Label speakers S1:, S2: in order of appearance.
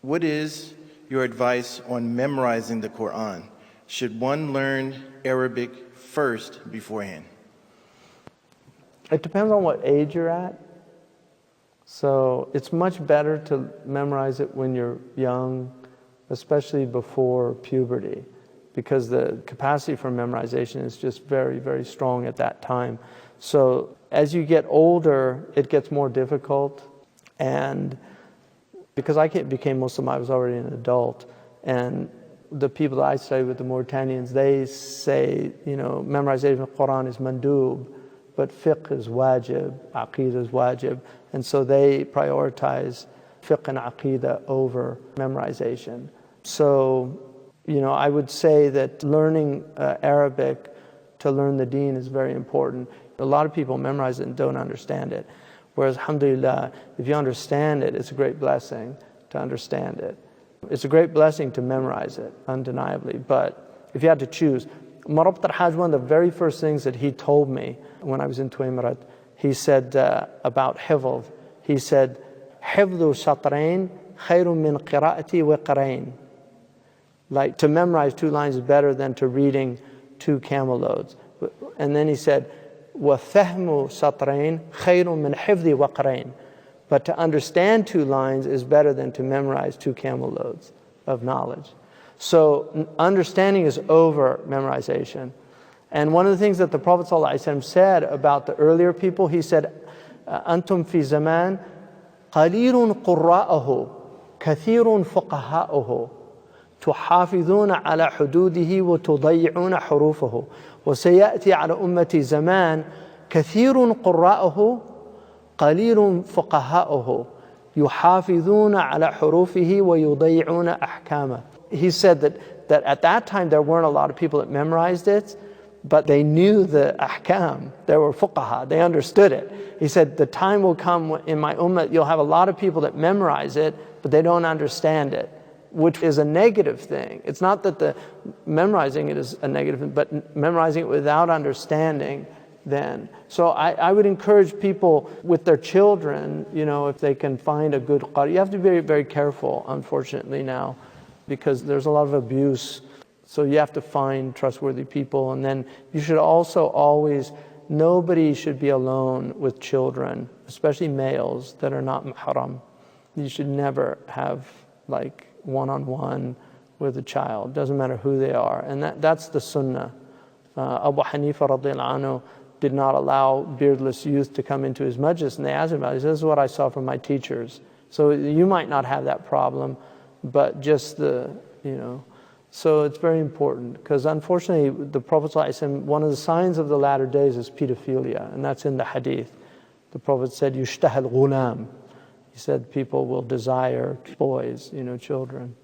S1: What is your advice on memorizing the Quran? Should one learn Arabic first beforehand?
S2: It depends on what age you're at. So it's much better to memorize it when you're young, especially before puberty, because the capacity for memorization is just very, very strong at that time. So as you get older, it gets more difficult. And because I became Muslim, I was already an adult. And the people that I study with, the Mauritanians, they say, memorization of the Quran is mandub, but fiqh is wajib, aqeedah is wajib. And so they prioritize fiqh and aqeedah over memorization. So, I would say that learning Arabic to learn the deen is very important. A lot of people memorize it and don't understand it. Whereas, alhamdulillah, if you understand it, it's a great blessing to understand it. It's a great blessing to memorize it, undeniably. But if you had to choose, Marabt al-Hajj, one of the very first things that he told me when I was in Tuamirat, he said about hifz, he said, "Hifdhu shatrain khayrun min qira'ati wa qarain." Like, to memorize 2 lines is better than to reading 2 camel loads. And then he said, وَفَهْمُ شَطْرَيْن خَيْرٌ مِّنْ حِفْظِ وَقْرَيْن. But to understand 2 lines is better than to memorize 2 camel loads of knowledge. So understanding is over memorization. And one of the things that the Prophet ﷺ said about the earlier people, he said, أَنْتُمْ فِي زَمَانٍ قَلِيلٌ قُرَّاءُهُ كَثِيرٌ فُقَهَاؤُهُ تحافظون على حدوده وتضيعون حروفه وسيأتي على أمتي زمان كثير قراءه قليل فقهاؤه يحافظون على حروفه ويضيعون أحكامه. He said that at that time there weren't a lot of people that memorized it, but they knew the ahkam. There were fuqaha, they understood it. He said the time will come in my ummah, you'll have a lot of people that memorize it, but they don't understand it, which is a negative thing. It's not that the memorizing it is a negative thing, but memorizing it without understanding then. So I would encourage people with their children, if they can find a good qari. You have to be very, very careful, unfortunately now, because there's a lot of abuse. So you have to find trustworthy people. And then you should also always, nobody should be alone with children, especially males that are not mahram. You should never have one-on-one with a child, doesn't matter who they are. And that's the sunnah. Abu Hanifa radiallahu anhu did not allow beardless youth to come into his majlis, and they asked him about it. He says, "This is what I saw from my teachers." So you might not have that problem, but just so it's very important, because unfortunately the Prophet ﷺ, one of the signs of the latter days is pedophilia, and that's in the hadith. The Prophet said, "Yushtahal ghulam." He said people will desire boys, children.